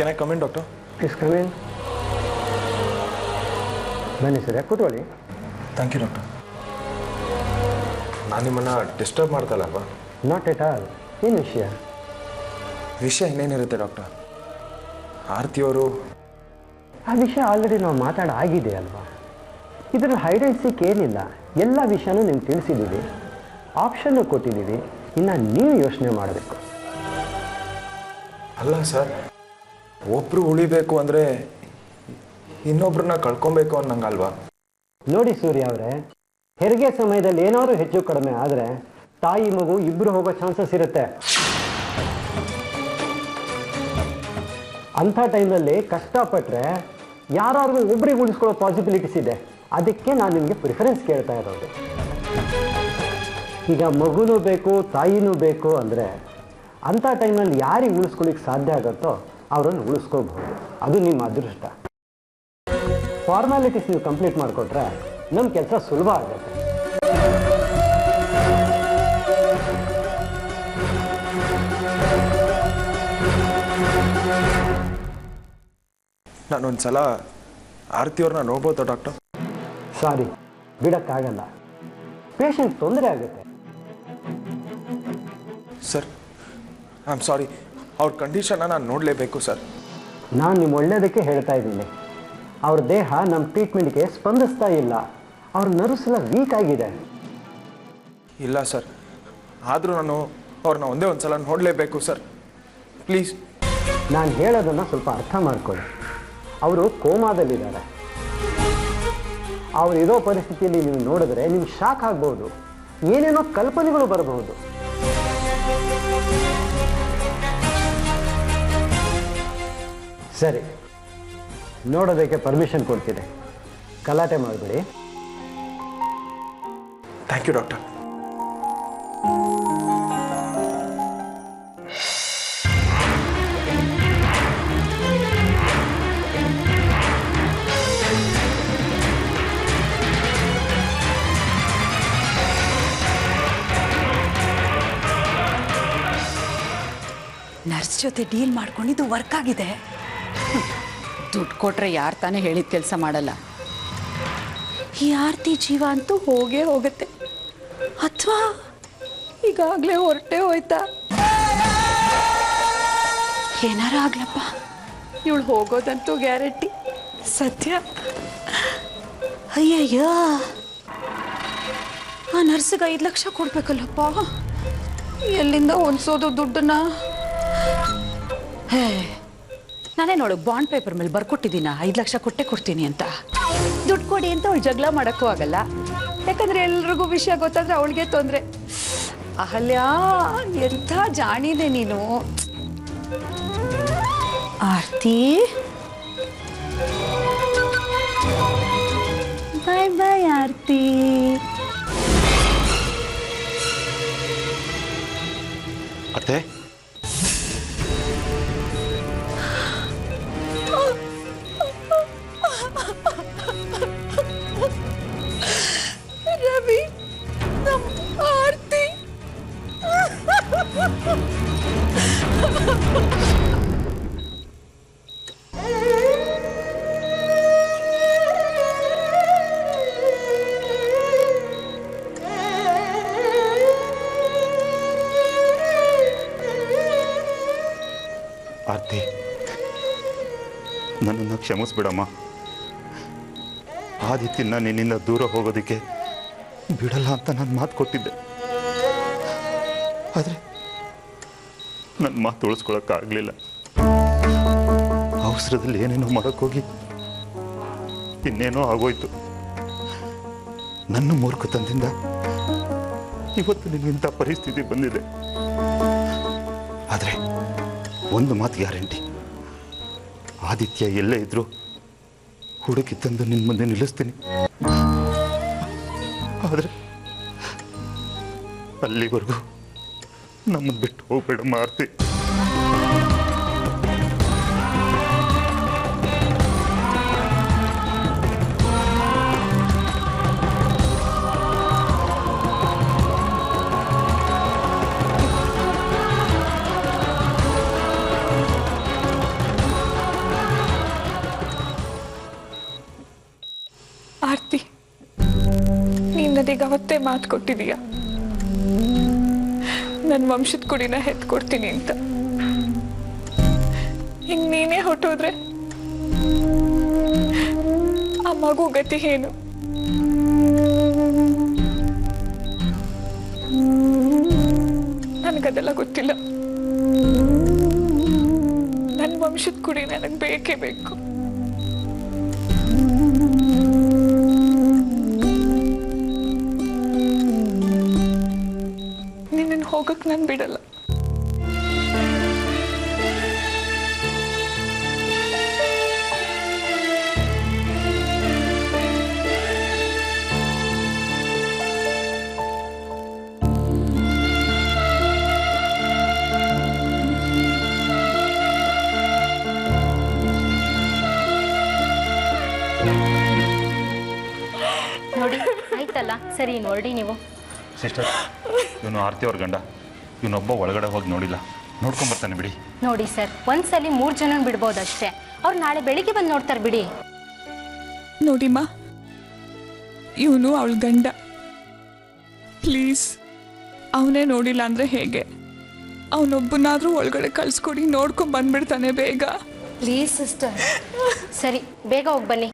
Can I come in, doctor? Please come in. ಬನ್ನಿ sir, ಕೂತ್ಕೊಳ್ಳಿ. Thank you doctor. ನಾನು ನಿಮ್ಮನ್ನು ಡಿಸ್ಟರ್ಬ್ ಮಾಡ್ತಲ್ಲ ಅಲ್ವಾ? Not at all. ಏನು ವಿಷಯ? ವಿಷಯ ಇನ್ನೇನಿರುತ್ತೆ ಡಾಕ್ಟರ್. ಆರತಿಯವರು ಆ ವಿಷಯ ಆಲ್ರೆಡಿ ನಾವು ಮಾತಾಡಾಗಿದೆ ಅಲ್ವಾ? ಇದರಲ್ಲಿ ಹೈಡ್ ಆ್ಯಂಡ್ ಸೀಕ್ ಏನಿಲ್ಲ. ಎಲ್ಲ ವಿಷಯನೂ ನಿಮ್ಗೆ ತಿಳಿಸಿದ್ದೀವಿ, ಆಪ್ಷನ್ನು ಕೊಟ್ಟಿದ್ದೀವಿ. ಇನ್ನು ನೀವು ಯೋಚನೆ ಮಾಡಬೇಕು. ಅಲ್ಲ ಸರ್, ಒಬ್ಬರು ಉಳಿಬೇಕು ಅಂದರೆ ಇನ್ನೊಬ್ರನ್ನ ಕಳ್ಕೊಬೇಕು ಅನ್ನಂಗಲ್ವಾ? ನೋಡಿ ಸೂರ್ಯ ಅವರೇ, ಹೆರಿಗೆ ಸಮಯದಲ್ಲಿ ಏನಾದರೂ ಹೆಚ್ಚು ಕಡಿಮೆ ಆದರೆ ತಾಯಿ ಮಗು ಇಬ್ಬರು ಹೋಗೋ ಚಾನ್ಸಸ್ ಇರುತ್ತೆ. ಅಂಥ ಟೈಮಲ್ಲಿ ಕಷ್ಟಪಟ್ಟರೆ ಯಾರಾದ್ರೂ ಒಬ್ರಿಗೆ ಉಳಿಸ್ಕೊಳ್ಳೋ ಪಾಸಿಬಿಲಿಟೀಸ್ ಇದೆ. ಅದಕ್ಕೆ ನಾನು ನಿಮಗೆ ಪ್ರಿಫರೆನ್ಸ್ ಕೇಳ್ತಾ ಇರೋದು. ಈಗ ಮಗುನೂ ಬೇಕು, ತಾಯಿನೂ ಬೇಕು ಅಂದರೆ ಅಂಥ ಟೈಮಲ್ಲಿ ಯಾರಿಗೆ ಉಳಿಸ್ಕೊಳ್ಳಿಕ್ಕೆ ಸಾಧ್ಯ ಆಗುತ್ತೋ ಅವರನ್ನು ಉಳಿಸ್ಕೋಬಹುದು. ಅದು ನಿಮ್ಮ ಅದೃಷ್ಟ. ಫಾರ್ಮ್ಯಾಲಿಟೀಸ್ ನೀವು ಕಂಪ್ಲೀಟ್ ಮಾಡಿಕೊಟ್ರೆ ನಮ್ಮ ಕೆಲಸ ಸುಲಭ ಆಗುತ್ತೆ. ನಾನೊಂದು ಸಲ ಆರತಿಯವ್ರನ್ನ ನೋಡ್ಬೋದಾ ಡಾಕ್ಟರ್? ಸಾರಿ, ಬಿಡೋಕ್ಕಾಗಲ್ಲ. ಪೇಷಂಟ್ ತೊಂದರೆ ಆಗುತ್ತೆ. ಸರ್, ಐ ಆಮ್ ಸಾರಿ, ಅವ್ರ ಕಂಡೀಷನ್ನ ನಾನು ನೋಡಲೇಬೇಕು ಸರ್. ನಾನು ನಿಮ್ಮ ಒಳ್ಳೆಯದಕ್ಕೆ ಹೇಳ್ತಾ ಇದ್ದೀನಿ. ಅವ್ರ ದೇಹ ನಮ್ಮ ಟ್ರೀಟ್ಮೆಂಟ್ಗೆ ಸ್ಪಂದಿಸ್ತಾ ಇಲ್ಲ. ಅವ್ರ ನರ್ವ್ಸ್ ಎಲ್ಲ ವೀಕ್ ಆಗಿದೆ. ಇಲ್ಲ ಸರ್, ಆದರೂ ನಾನು ಅವ್ರನ್ನ ಒಂದೇ ಒಂದು ಸಲ ನೋಡಲೇಬೇಕು ಸರ್, ಪ್ಲೀಸ್. ನಾನು ಹೇಳೋದನ್ನು ಸ್ವಲ್ಪ ಅರ್ಥ ಮಾಡ್ಕೊಳ್ಳಿ. ಅವರು ಕೋಮಾದಲ್ಲಿದ್ದಾರೆ. ಅವರಿರೋ ಪರಿಸ್ಥಿತಿಯಲ್ಲಿ ನೀವು ನೋಡಿದ್ರೆ ನಿಮ್ಗೆ ಶಾಕ್ ಆಗ್ಬೋದು, ಏನೇನೋ ಕಲ್ಪನೆಗಳು ಬರಬಹುದು. ಸರಿ, ನೋಡೋದಕ್ಕೆ ಪರ್ಮಿಷನ್ ಕೊಡ್ತೀನಿ. ಗಲಾಟೆ ಮಾಡಬೇಡಿ. Thank you doctor. ನರ್ಸ್ ಜೊತೆ ಡೀಲ್ ಮಾಡ್ಕೊಂಡಿದ್ದು ವರ್ಕ್ ಆಗಿದೆ. ದುಡ್ಡು ಕೊಟ್ರೆ ಯಾರು ತಾನೇ ಹೇಳಿದ ಕೆಲಸ ಮಾಡಲ್ಲ. ಈ ಆರತಿ ಜೀವ ಅಂತೂ ಹೋಗೇ ಹೋಗುತ್ತೆ. ಅಥವಾ ಈಗಾಗಲೇ ಹೊರಟೆ ಹೋಯ್ತಾ? ಏನಾರ ಆಗ್ಲಪ್ಪ, ಇವಳು ಹೋಗೋದಂತೂ ಗ್ಯಾರಂಟಿ. ಸತ್ಯ. ಅಯ್ಯಯ್ಯ, ಆ ನರ್ಸಿಗೆ 5 ಲಕ್ಷ ಕೊಡ್ಬೇಕಲ್ಲಪ್ಪ. ಎಲ್ಲಿಂದ ಹೊಂದ್ಸೋದು ದುಡ್ಡನ್ನ? ಹೇ, ನಾನೇ ನೋಡು ಬಾಂಡ್ ಪೇಪರ್ ಮೇಲೆ ಬರ್ಕೊಟ್ಟಿದ್ದೀನ 5 ಲಕ್ಷ ಕೊಟ್ಟೆ ಕೊಡ್ತೀನಿ ಅಂತ. ದುಡ್ಡು ಕೊಡಿ ಅಂತ ಅವಳು ಜಗಳ ಮಾಡೋಕ್ಕೂ ಆಗಲ್ಲ. ಯಾಕಂದ್ರೆ ಎಲ್ರಿಗೂ ವಿಷಯ ಗೊತ್ತಾದ್ರೆ ಅವಳಿಗೆ ತೊಂದರೆ. ಅಹಲ್ಯ, ಎಂಥ ಜಾಣಿದೆ ನೀನು. ಆರ್ತಿ, ಬಾಯ್ ಬಾಯ್ ಆರ್ತಿ. ಅತ್ತೆ, ರವಿ, ನಮ್ಮ ಆರ್ತಿ. ಆರ್ತಿ, ನನ್ನನ್ನು ಕ್ಷಮಿಸ್ಬಿಡಮ್ಮ. ಆದಿತ್ಯನ ನಿನ್ನಿಂದ ದೂರ ಹೋಗೋದಕ್ಕೆ ಬಿಡಲ್ಲ ಅಂತ ನಾನು ಮಾತು ಕೊಟ್ಟಿದ್ದೆ. ಆದರೆ ನನ್ನ ಮಾತು ಉಳಿಸ್ಕೊಳಕ್ಕಾಗಲಿಲ್ಲ. ಅವಸರದಲ್ಲಿ ಏನೇನೋ ಮಾಡೋಕ್ಕೋಗಿ ಇನ್ನೇನೋ ಆಗೋಯ್ತು. ನನ್ನ ಮೂರ್ಖತನದಿಂದ ಇವತ್ತು ನಿನ್ಗಿಂತ ಪರಿಸ್ಥಿತಿ ಬಂದಿದೆ. ಆದರೆ ಒಂದು ಮಾತು ಗ್ಯಾರಂಟಿ, ಆದಿತ್ಯ ಎಲ್ಲೇ ಇದ್ರು ಹುಡುಕಿ ತಂದು ನಿನ್ನ ಮುಂದೆ ನಿಲ್ಲಿಸ್ತೀನಿ. ಆದರೆ ಅಲ್ಲಿವರೆಗೂ ನಮ್ಮನ್ನು ಬಿಟ್ಟು ಹೋಗ್ಬೇಡ ಮಾರ್ತಿ. ಆರ್ತಿ, ನೀನು ನನಗೆ ಅವತ್ತೇ ಮಾತು ಕೊಟ್ಟಿದೀಯ, ನನ್ನ ವಂಶದ ಕುಡಿನ ಹೆತ್ಕೊಡ್ತೀನಿ ಅಂತ. ಹಿಂಗ್ ನೀನೇ ಹೊಟ್ಟೋದ್ರೆ ಆ ಮಗು ಗತಿ ಏನು? ನನಗದೆಲ್ಲ ಗೊತ್ತಿಲ್ಲ. ನನ್ನ ವಂಶದ ಕುಡಿ ನನಗೆ ಬೇಕೇ ಬೇಕು. ನಿನ್ನನ್ನು ಹೋಗಕ್ಕೆ ನಾನು ಬಿಡಲ್ಲ. ನೋಡಿ ಆಯ್ತಲ್ಲ, ಸರಿ ನೋಡಿ ನೀವು. ಸಿಸ್ಟರ್, ಇವನು ಆರ್ತಿ ಅವ್ರ ಗಂಡ, ಇವನೊಬ್ಬ ಒಳಗಡೆ ಹೋಗಿ ನೋಡಿಲ್ಲ, ನೋಡ್ಕೊಂಬರ್ತಾನೆ ಬಿಡಿ. ನೋಡಿ ಸರ್, ಒಂದ್ಸಲಿ 3 ಜನ ಬಿಡ್ಬೋದಷ್ಟೇ. ಅವ್ರು ನಾಳೆ ಬೆಳಿಗ್ಗೆ ಬಂದು ನೋಡ್ತಾರೆ ಬಿಡಿ. ನೋಡಿಮ್ಮ, ಇವನು ಅವಳ ಗಂಡ. ಪ್ಲೀಸ್, ಅವನೇ ನೋಡಿಲ್ಲ ಅಂದರೆ ಹೇಗೆ? ಅವನೊಬ್ಬನಾದರೂ ಒಳಗಡೆ ಕಳಿಸ್ಕೊಡಿ, ನೋಡ್ಕೊಂಡು ಬಂದ್ಬಿಡ್ತಾನೆ ಬೇಗ. Please sister. ಸರಿ, ಬೇಗ ಹೋಗಿ ಬನ್ನಿ.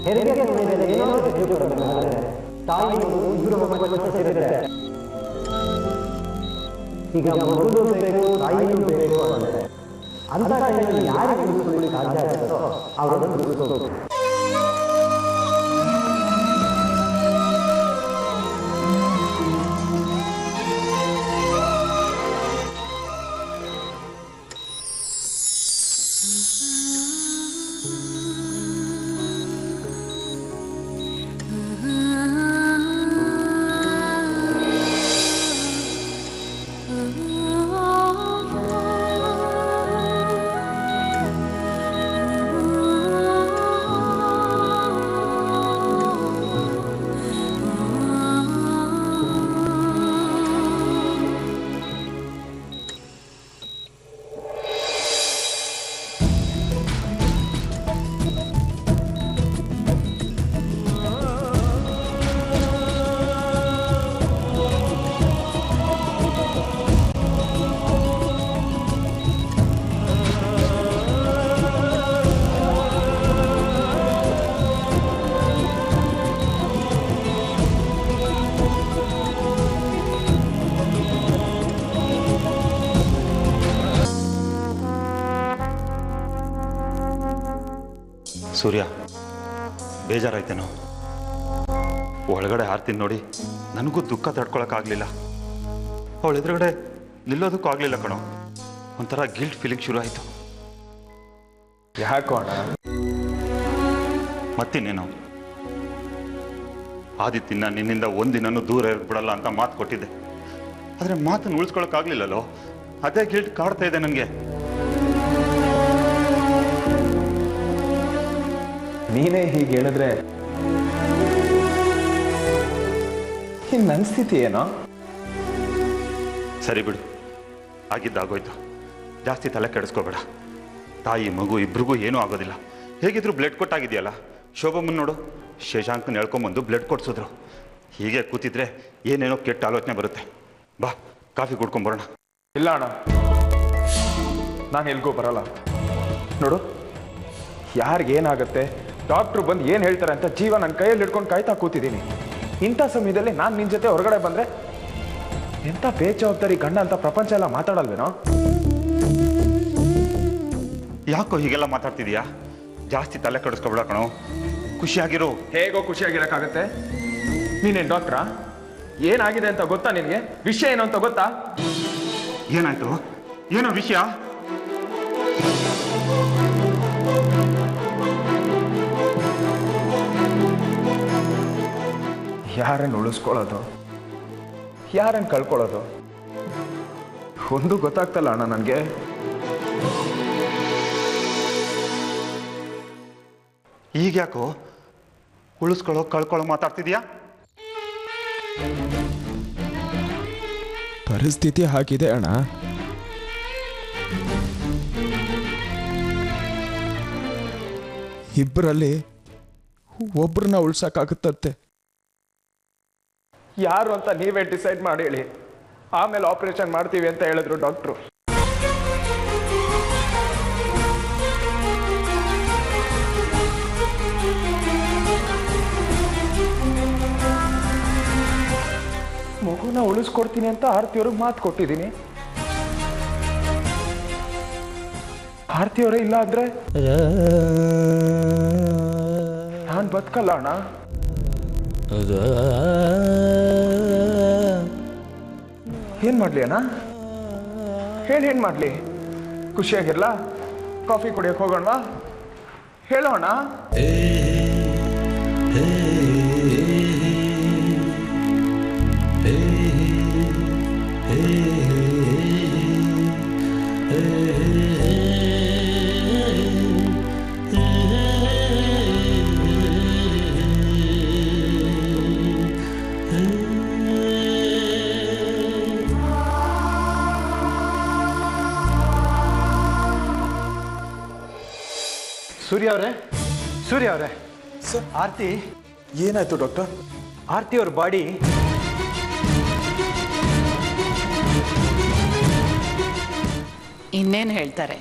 ಹೆರಿಗೆ ಸಮಯದಲ್ಲಿ ಏನಾದರೂ ತಿಳ್ಕೊಳ್ಳೋದಾದ್ರೆ ತಾಯಿ ಇಬ್ಬರು ಮಕ್ಕಳು ಸೇರಿದ್ರೆ ಈಗ ಮಗುನು ಬೇಕು, ತಾಯಿನೂ ಬೇಕು ಅಂದರೆ ಅಂತ ಟೈಮಲ್ಲಿ ಯಾರಿಗೆ ಉಳಿಸ್ಕೊಳ್ಳಿ ಸಾಧ್ಯ ಆಗುತ್ತೋ ಅವರನ್ನು ಉಳಿಸೋದು. ಸೂರ್ಯ, ಬೇಜಾರಾಯ್ತೇನೋ? ಒಳಗಡೆ ಆರ್ತಿನ ನೋಡಿ ನನಗೂ ದುಃಖ ತಡ್ಕೊಳಕ್ಕಾಗಲಿಲ್ಲ. ಅವಳ ಎದುರುಗಡೆ ನಿಲ್ಲೋದಕ್ಕೂ ಆಗಲಿಲ್ಲ ಕಣೋ. ಒಂಥರ ಗಿಲ್ಟ್ ಫೀಲಿಂಗ್ ಶುರು ಆಯಿತು. ಯಾಕೋ ಅಣ್ಣ? ಮತ್ತಿನ್ನೇನು, ಆದಿತ್ಯನ ನಿನ್ನಿಂದ ಒಂದಿನೂ ದೂರ ಇರ್ಬಿಡಲ್ಲ ಅಂತ ಮಾತು ಕೊಟ್ಟಿದ್ದೆ. ಆದರೆ ಮಾತನ್ನು ಉಳಿಸ್ಕೊಳಕ್ಕಾಗಲಿಲ್ಲಲ್ಲೋ, ಅದೇ ಗಿಲ್ಟ್ ಕಾಡ್ತಾ ಇದೆ ನನಗೆ. ನೀನೇ ಹೀಗೆ ಹೇಳಿದ್ರೆ ಇನ್ನು ನನ್ನ ಸ್ಥಿತಿ ಏನೋ? ಸರಿ ಬಿಡು, ಆಗಿದ್ದಾಗೋಯ್ತು, ಜಾಸ್ತಿ ತಲೆ ಕೆಡಿಸ್ಕೋಬೇಡ. ತಾಯಿ ಮಗು ಇಬ್ರಿಗೂ ಏನೂ ಆಗೋದಿಲ್ಲ. ಹೇಗಿದ್ರು ಬ್ಲಡ್ ಕೊಟ್ಟಾಗಿದೆಯಲ್ಲ. ಶೋಭಮ್ಮನ್ ನೋಡು, ಶಶಾಂಕನ ಹೇಳ್ಕೊಂಬಂದು ಬ್ಲಡ್ ಕೊಡ್ಸಿದ್ರು. ಹೀಗೆ ಕೂತಿದ್ರೆ ಏನೇನೋ ಕೆಟ್ಟ ಆಲೋಚನೆ ಬರುತ್ತೆ. ಬಾ, ಕಾಫಿ ಕುಡ್ಕೊಂಬರೋಣ. ಇಲ್ಲ ಅಣ್ಣ, ನಾನು ಎಲ್ಗೂ ಬರಲ್ಲ. ನೋಡು, ಯಾರಿಗೇನಾಗುತ್ತೆ, ಡಾಕ್ಟ್ರು ಬಂದು ಏನು ಹೇಳ್ತಾರೆ ಅಂತ ಜೀವ ನನ್ನ ಕೈಯಲ್ಲಿ ಹಿಡ್ಕೊಂಡು ಕಾಯ್ತಾ ಕೂತಿದ್ದೀನಿ. ಇಂಥ ಸಮಯದಲ್ಲಿ ನಾನು ನಿನ್ನ ಜೊತೆ ಹೊರಗಡೆ ಬಂದರೆ ಎಂಥ ಬೇಜವಾಬ್ದಾರಿ ಗಂಡ ಅಂತ ಪ್ರಪಂಚ ಎಲ್ಲ ಮಾತಾಡಲ್ವೇನೋ? ಯಾಕೋ ಹೀಗೆಲ್ಲ ಮಾತಾಡ್ತಿದೀಯಾ? ಜಾಸ್ತಿ ತಲೆ ಕೆಡಿಸ್ಕೊಬೇಡ ಕಣೋ, ಖುಷಿಯಾಗಿರು. ಹೇಗೋ ಖುಷಿಯಾಗಿರೋಕ್ಕಾಗತ್ತೆ? ನೀನೇನು ಡಾಕ್ಟ್ರಾ? ಏನಾಗಿದೆ ಅಂತ ಗೊತ್ತಾ ನಿನಗೆ? ವಿಷಯ ಏನು ಅಂತ ಗೊತ್ತಾ? ಏನಾಯ್ತು? ಏನೋ ವಿಷಯ? ಯಾರನ್ನು ಉಳಿಸ್ಕೊಳ್ಳೋದು, ಯಾರನ್ನು ಕಳ್ಕೊಳ್ಳೋದು ಒಂದು ಗೊತ್ತಾಗ್ತಲ್ಲ ಅಣ್ಣ ನನಗೆ. ಈಗ ಯಾಕೋ ಉಳಿಸ್ಕೊಳ್ಳೋ ಕಳ್ಕೊಳ್ಳೋ ಮಾತಾಡ್ತಿದ್ಯಾ? ಪರಿಸ್ಥಿತಿ ಹಾಕಿದೆ ಅಣ್ಣ. ಇಬ್ಬರಲ್ಲಿ ಒಬ್ರನ್ನ ಉಳ್ಸಕ್ಕಾಗುತ್ತಂತೆ. ಯಾರು ಅಂತ ನೀವೇ ಡಿಸೈಡ್ ಮಾಡಿ ಹೇಳಿ, ಆಮೇಲೆ ಆಪರೇಷನ್ ಮಾಡ್ತೀವಿ ಅಂತ ಹೇಳಿದ್ರು ಡಾಕ್ಟ್ರು. ಮಗುನ ಉಳಿಸ್ಕೊಡ್ತೀನಿ ಅಂತ ಆರ್ತಿಯವ್ರಿಗೆ ಮಾತು ಕೊಟ್ಟಿದ್ದೀನಿ. ಆರ್ತಿಯವರೇ ಇಲ್ಲ ಅಂದ್ರೆ ನಾನು ಬದುಕಲ್ಲ ಅಣ್ಣ. ಏನ್ ಮಾಡ್ಲಿ ಅಣ್ಣ? ಹೇಳಿ, ಏನ್ ಮಾಡ್ಲಿ? ಖುಷಿಯಾಗಿರ್ಲಾ? ಕಾಫಿ ಕುಡಿಯಕ್ಕೆ ಹೋಗೋಣವಾ? ಹೇಳೋಣ. ಸೂರ್ಯ ಅವರೇ, ಆರ್ತಿ ಏನಾಯ್ತು ಡಾಕ್ಟರ್? ಆರ್ತಿ ಅವ್ರ ಬಾಡಿ ಇನ್ನೇನು ಹೇಳ್ತಾರೆ,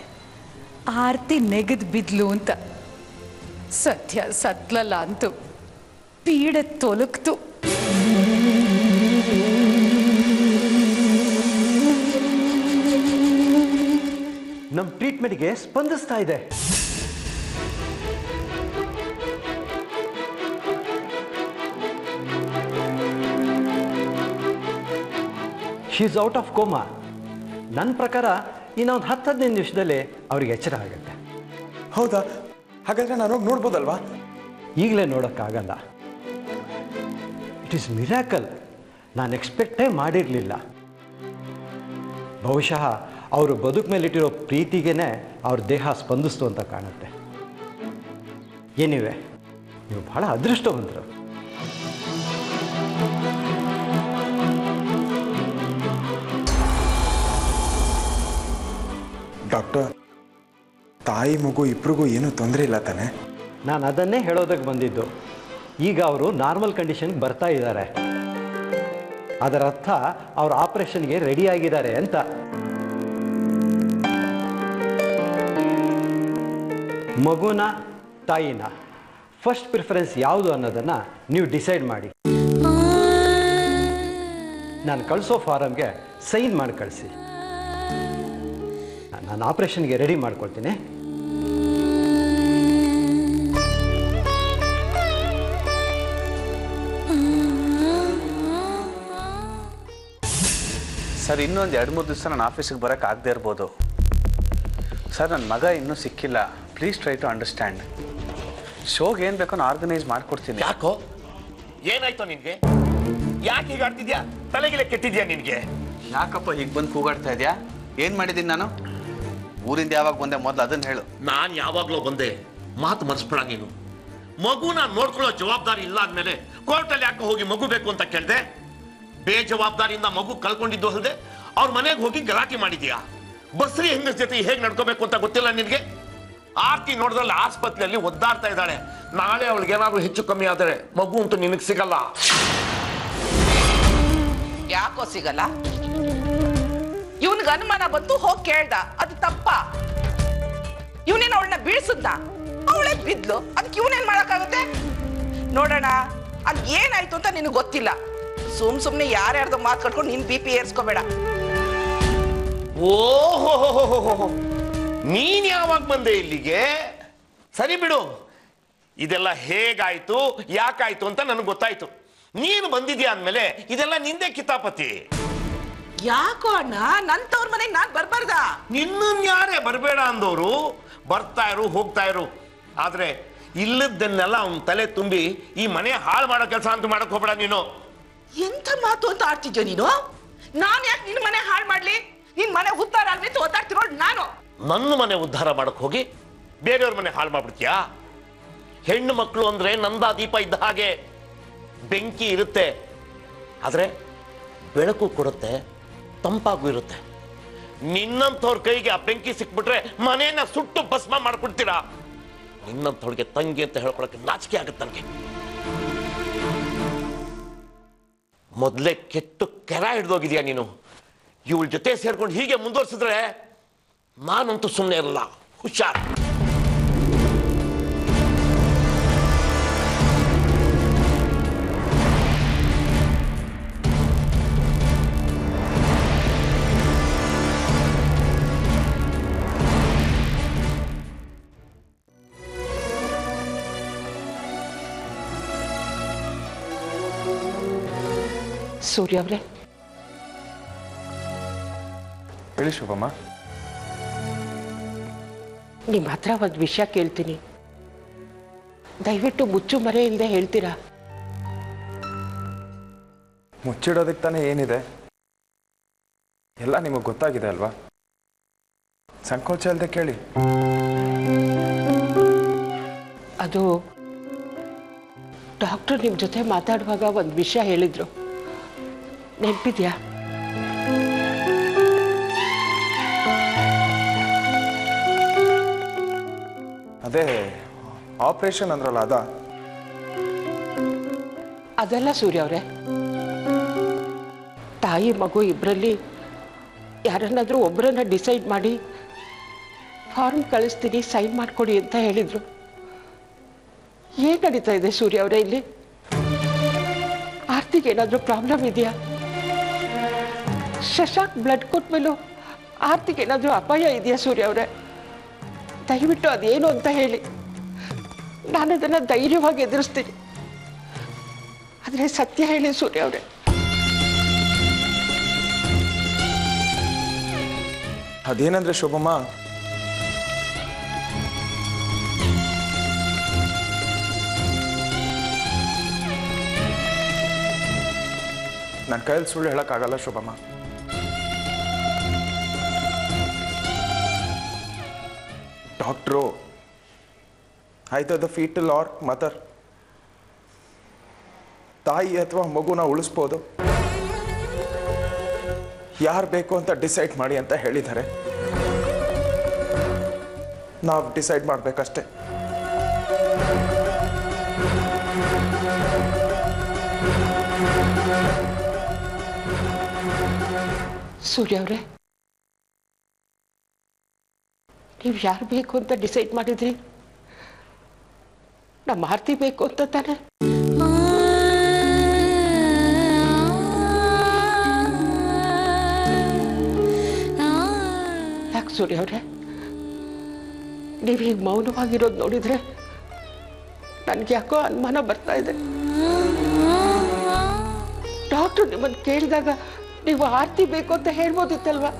ಆರ್ತಿ ನೆಗೆದು ಬಿದ್ಲು ಅಂತ. ಸತ್ಯ ಸತ್ಲಲ್ಲ ಅಂತೂ ಪೀಡೆ ತೊಲಗ್ತು. ನಮ್ಮ ಟ್ರೀಟ್ಮೆಂಟ್ಗೆ ಸ್ಪಂದಿಸ್ತಾ ಇದೆ. She is out of coma. ನನ್ನ ಪ್ರಕಾರ ಇನ್ನೊಂದು 10-15 ನಿಮಿಷದಲ್ಲಿ ಅವ್ರಿಗೆ ಎಚ್ಚರ ಆಗುತ್ತೆ. ಹೌದಾ? ಹಾಗಾದ್ರೆ ನಾನು ಹೋಗಿ ನೋಡ್ಬೋದಲ್ವಾ? ಈಗಲೇ ನೋಡೋಕ್ಕಾಗಲ್ಲ. It is miracle. ನಾನು ಎಕ್ಸ್ಪೆಕ್ಟೇ ಮಾಡಿರಲಿಲ್ಲ. ಬಹುಶಃ ಅವರು ಬದುಕು ಮೇಲಿಟ್ಟಿರೋ ಪ್ರೀತಿಗೇ ಅವ್ರ ದೇಹ ಸ್ಪಂದಿಸ್ತು ಅಂತ ಕಾಣುತ್ತೆ. ಏನಿವೆ, ನೀವು ಬಹಳ ಅದೃಷ್ಟವಂತರು. ಡಾಕ್ಟರ್, ತಾಯಿ ಮಗು ಇಬ್ರಿಗೂ ಏನೂ ತೊಂದರೆ ಇಲ್ಲ ತಾನೆ? ನಾನು ಅದನ್ನೇ ಹೇಳೋದಕ್ಕೆ ಬಂದಿದ್ದು. ಈಗ ಅವರು ನಾರ್ಮಲ್ ಕಂಡೀಷನ್ಗೆ ಬರ್ತಾ ಇದ್ದಾರೆ. ಅದರ ಅರ್ಥ ಅವ್ರ ಆಪರೇಷನ್ಗೆ ರೆಡಿ ಆಗಿದ್ದಾರೆ ಅಂತ. ಮಗುನ ತಾಯಿನ ಫಸ್ಟ್ ಪ್ರಿಫರೆನ್ಸ್ ಯಾವುದು ಅನ್ನೋದನ್ನು ನೀವು ಡಿಸೈಡ್ ಮಾಡಿ. ನಾನು ಕಳಿಸೋ ಫಾರಮ್ಗೆ ಸೈನ್ ಮಾಡಿ ಕಳಿಸಿ. ನಾನು ಆಪರೇಷನ್ಗೆ ರೆಡಿ ಮಾಡ್ಕೊಳ್ತೀನಿ. ಸರ್, ಇನ್ನೊಂದು 2-3 ದಿವಸ ನಾನು ಆಫೀಸಿಗೆ ಬರೋಕ್ಕೆ ಆಗದೆ ಇರ್ಬೋದು ಸರ್. ನನ್ನ ಮಗ ಇನ್ನೂ ಸಿಕ್ಕಿಲ್ಲ. Please try to understand. ಶೋಗೆ ಏನು ಬೇಕೋ ನಾನು ಆರ್ಗನೈಸ್ ಮಾಡಿಕೊಡ್ತೀನಿ. ಯಾಕೋ, ಏನಾಯ್ತು ನಿನಗೆ? ಯಾಕೆ ಹೀಗೆ ಆಡ್ತಿದ್ಯಾ? ತಲೆಗಿಲೆ ಕೆಟ್ಟಿದ್ಯಾ ನಿನಗೆ? ಯಾಕಪ್ಪ ಹೀಗೆ ಬಂದು ಕೂಗಾಡ್ತಾ ಇದೆಯಾ? ಏನು ಮಾಡಿದ್ದೀನಿ ನಾನು? ಊರಿಂದ ಯಾವಾಗ ಬಂದೆ ಮೊದಲು ಅದನ್ನು ಹೇಳು. ನಾನು ಯಾವಾಗಲೂ ಬಂದೆ, ಮಾತು ಮರ್ಸ್ಬಿಡ ನೀನು. ಮಗುನ ನೋಡ್ಕೊಳ್ಳೋ ಜವಾಬ್ದಾರಿ ಇಲ್ಲ ಅಂದಮೇಲೆ ಕೋರ್ಟಲ್ಲಿ ಯಾಕೆ ಹೋಗಿ ಮಗು ಬೇಕು ಅಂತ ಕೇಳಿದೆ? ಬೇಜವಾಬ್ದಾರಿಯಿಂದ ಮಗು ಕಳ್ಕೊಂಡಿದ್ದು ಅಲ್ಲದೆ ಅವ್ರ ಮನೆಗೆ ಹೋಗಿ ಗಲಾಟೆ ಮಾಡಿದ್ಯಾ? ಬಸ್ರಿ ಹೆಂಗಸ್ ಜೊತೆ ಹೇಗೆ ನಡ್ಕೋಬೇಕು ಅಂತ ಗೊತ್ತಿಲ್ಲ ನಿನಗೆ? ಆರ್ತಿ ನೋಡಿದ್ರಲ್ಲಿ ಆಸ್ಪತ್ರೆಯಲ್ಲಿ ಒದ್ದಾಡ್ತಾ ಇದ್ದಾಳೆ. ನಾಳೆ ಅವಳಿಗೆ ಏನಾದ್ರು ಹೆಚ್ಚು ಕಮ್ಮಿ ಆದರೆ ಮಗು ಅಂತೂ ನಿನಗೆ ಸಿಗಲ್ಲ. ಯಾಕೋ ಸಿಗಲ್ಲ? ಇವನ್ಗೆ ಅನುಮಾನ ಬಂತು, ಹೋಗಿ ಕೇಳ್ದ, ಅದು ತಪ್ಪ? ಇವನೇನು ಅವಳನ್ನ ಬೀಳ್ಸದ್ನ? ಅವಳೇ ಬಿದ್ಲು, ಅದಕ್ಕೆ ಇವನೇನ್ ಮಾಡಕ್ಕಾಗುತ್ತೆ? ನೋಡೋಣ, ಅದ್ ಏನಾಯ್ತು ಅಂತ ನಿನಗೆ ಗೊತ್ತಿಲ್ಲ. ಸುಮ್ನೆ ಯಾರ್ಯಾರ್ದು ಮಾತು ಕಟ್ಕೊಂಡು ನಿನ್ BP ಏರ್ಸ್ಕೋಬೇಡ. ಓಹೋ, ನೀನ್ ಯಾವಾಗ ಬಂದೆ ಇಲ್ಲಿಗೆ? ಸರಿ ಬಿಡು, ಇದೆಲ್ಲ ಹೇಗಾಯ್ತು ಯಾಕಾಯ್ತು ಅಂತ ನನಗೆ ಗೊತ್ತಾಯ್ತು. ನೀನು ಬಂದಿದ್ಯಾ ಅಂದ್ಮೇಲೆ ಇದೆಲ್ಲ ನಿಂದೆ ಕಿತಾಪತಿ. ಯಾಕೋ ಅಣ್ಣ, ನನ್ ತವ್ರ ಮನೆಗೆ ನಾನ್ ಬರ್ಬಾರ್ದ? ನಿನ್ನನ್ ಯಾರೇ ಬರಬೇಡ ಅಂದವರು? ಬರ್ತಾ ಇರು, ಹೋಗ್ತಾ ಇರು. ಆದ್ರೆ ಇಲ್ಲದನ್ನೆಲ್ಲ ಅವನ ತಲೆ ತುಂಬಿ ಈ ಮನೆ ಹಾಳು ಮಾಡೋ ಕೆಲಸ ಅಂತೂ ಮಾಡಕ್ ಹೋಗ್ಬೇಡ ನೀನು. ಎಂಥ ಮಾತು ಅಂತ ಆಡ್ತಿದ್ಯೋ ನೀನು? ನಾನ್ ಯಾಕೆ ನಿನ್ ಮನೆ ಹಾಳು ಮಾಡ್ಲಿ? ನಿನ್ ಮನೆ ಉದ್ಧಾರ ಆಗ್ಲಿ ಅಂತ ಒದ್ದಾಡ್ತಿರೋ ನಾನು. ನನ್ನ ಮನೆ ಉದ್ಧಾರ ಮಾಡಕ್ ಹೋಗಿ ಬೇರೆಯವ್ರ ಮನೆ ಹಾಳು ಮಾಡ್ಬಿಡ್ತೀಯಾ? ಹೆಣ್ಣು ಮಕ್ಕಳು ಅಂದ್ರೆ ನಂದಾ ದೀಪ ಇದ್ದ ಹಾಗೆ, ಬೆಂಕಿ ಇರುತ್ತೆ, ಆದ್ರೆ ಬೆಳಕು ಕೊಡುತ್ತೆ, ತಂಪಾಗೂ ಇರುತ್ತೆ. ನಿನ್ನಂಥವ್ರ ಕೈಗೆ ಆ ಬೆಂಕಿ ಸಿಕ್ಬಿಟ್ರೆ ಮನೇನ ಸುಟ್ಟು ಭಸ್ಮ ಮಾಡ್ಬಿಡ್ತೀರಾ. ನಿನ್ನಂಥವ್ಳಿಗೆ ತಂಗಿ ಅಂತ ಹೇಳ್ಕೊಳಕ್ಕೆ ನಾಚಿಕೆ ಆಗುತ್ತೆ ನನಗೆ. ಮೊದಲೇ ಕೆಟ್ಟು ಕೆರ ಹಿಡ್ದೋಗಿದ್ಯಾ ನೀನು. ಇವಳ ಜೊತೆ ಸೇರ್ಕೊಂಡು ಹೀಗೆ ಮುಂದುವರ್ಸಿದ್ರೆ ನಾನಂತೂ ಸುಮ್ಮನೆ ಇರಲ್ಲ. ಹುಷಾರ್. ಸೂರ್ಯ ಅವ್ರೆ, ಹೇಳಿ ಶುಭಮ್ಮ. ನಿಮ್ಮ ಹತ್ರ ಒಂದು ವಿಷಯ ಕೇಳ್ತೀನಿ, ದಯವಿಟ್ಟು ಮುಚ್ಚು ಮರೆ ಇಲ್ಲದೆ ಹೇಳ್ತೀರಾ? ಮುಚ್ಚಿಡೋದಕ್ಕೆ ತಾನೇ ಏನಿದೆ, ಎಲ್ಲ ನಿಮಗೆ ಗೊತ್ತಾಗಿದೆ ಅಲ್ವಾ? ಸಂಕೋಚ ಇಲ್ಲದೆ ಕೇಳಿ. ಅದು ಡಾಕ್ಟರ್ ನಿಮ್ಮ ಜೊತೆ ಮಾತಾಡುವಾಗ ಒಂದು ವಿಷಯ ಹೇಳಿದ್ರು, ನೆನಪಿದ್ಯಾ? ಅದೇ ಆಪರೇಷನ್ ಅಂದ್ರಲ್ಲ, ಅದಲ್ಲ ಸೂರ್ಯ ಅವರೇ, ತಾಯಿ ಮಗು ಇಬ್ಬರಲ್ಲಿ ಯಾರನ್ನಾದ್ರೂ ಒಬ್ಬರನ್ನ ಡಿಸೈಡ್ ಮಾಡಿ ಫಾರ್ಮ್ ಕಳಿಸ್ತೀನಿ, ಸೈನ್ ಮಾಡ್ಕೊಡಿ ಅಂತ ಹೇಳಿದ್ರು. ಏನ್ ನಡೀತಾ ಇದೆ ಸೂರ್ಯ ಅವರೇ ಇಲ್ಲಿ? ಆರ್ತಿಗೆ ಏನಾದ್ರೂ ಪ್ರಾಬ್ಲಮ್ ಇದೆಯಾ? ಶಶಾಂಕ್ ಬ್ಲಡ್ ಕೊಟ್ಟ ಮೇಲೂ ಆರ್ತಿಗೆ ಏನಾದ್ರೂ ಅಪಾಯ ಇದೆಯಾ ಸೂರ್ಯ ಅವರೇ? ದಯವಿಟ್ಟು ಅದೇನು ಅಂತ ಹೇಳಿ, ನಾನು ಅದನ್ನ ಧೈರ್ಯವಾಗಿ ಎದುರಿಸ್ತೀನಿ. ಆದ್ರೆ ಸತ್ಯ ಹೇಳಿ ಸೂರ್ಯ ಅವರೇ. ಅದೇನಂದ್ರೆ ಶುಭಮ್ಮ, ನನ್ನ ಕೈಯಲ್ಲಿ ಸುಳ್ಳು ಹೇಳಕ್ಕಾಗಲ್ಲ ಶುಭಮ್ಮ. ಡಾಕ್ಟ್ರು ಆಯ್ತದ ಫೀಟಲ್ ಆರ್ ಮದರ್, ತಾಯಿ ಅಥವಾ ಮಗುನ ಉಳಿಸ್ಬೋದು, ಯಾರು ಬೇಕು ಅಂತ ಡಿಸೈಡ್ ಮಾಡಿ ಅಂತ ಹೇಳಿದ್ದಾರೆ. ನಾವು ಡಿಸೈಡ್ ಮಾಡಬೇಕಷ್ಟೆ. ಸೂರ್ಯ ಅವರೇ, ನೀವು ಯಾರು ಬೇಕು ಅಂತ ಡಿಸೈಡ್ ಮಾಡಿದ್ರಿ? ನಮ್ಮ ಆರ್ತಿ ಬೇಕು ಅಂತ ತಾನೆ? ಯಾಕೆ ಸೂರ್ಯ ಅವರೇ, ನೀವು ಈಗ ಮೌನವಾಗಿರೋದು ನೋಡಿದ್ರೆ ನನ್ಗೆ ಯಾಕೋ ಅನುಮಾನ ಬರ್ತಾ ಇದೆ. ಡಾಕ್ಟರ್ ನಿಮ್ಮನ್ನು ಕೇಳಿದಾಗ ನೀವು ಆರ್ತಿ ಬೇಕು ಅಂತ ಹೇಳ್ಬೋದಿತ್ತಲ್ವಾ?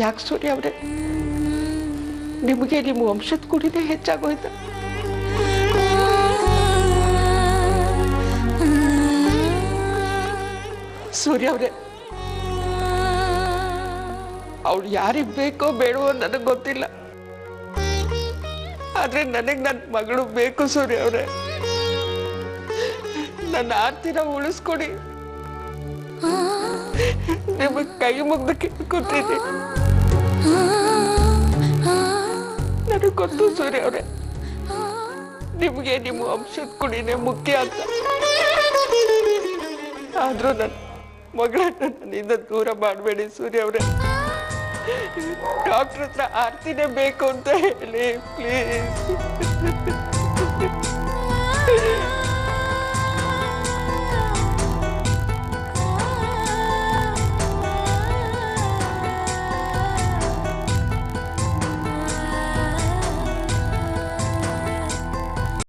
ಯಾಕೆ ಸೂರ್ಯ ಅವರೇ, ನಿಮಗೆ ನಿಮ್ಮ ವಂಶದ ಕುಡಿನೇ ಹೆಚ್ಚಾಗೋಯ್ತು? ಸೂರ್ಯ ಅವರೇ, ಅವಳು ಯಾರಿಗೆ ಬೇಕೋ ಬೇಡವೋ ನನಗೆ ಗೊತ್ತಿಲ್ಲ, ಆದ್ರೆ ನನಗೆ ನನ್ನ ಮಗಳು ಬೇಕು ಸೂರ್ಯ ಅವರೇ. ನನ್ನ ಆರ್ತಿನ ಉಳಿಸ್ಕೊಡಿ. ನಿಮಗೆ ಕೈ ಮುಗ್ದು ಕೇಳ್ಕೊತೀನಿ. ನನಗೆ ಗೊತ್ತು ಸೂರ್ಯ ಅವರೇ, ನಿಮಗೆ ನಿಮ್ಮ ವಂಶದ ಕುಡಿನೇ ಮುಖ್ಯ ಅಂತ. ಆದ್ರೂ ನನ್ನ ಮಗಳನ್ನ ನನ್ನಿಂದ ದೂರ ಮಾಡಬೇಡಿ ಸೂರ್ಯ ಅವರೇ. ಡಾಕ್ಟರ್ ಹತ್ರ ಆರ್ತಿನೇ ಬೇಕು ಅಂತ ಹೇಳಿ ಪ್ಲೀಸ್.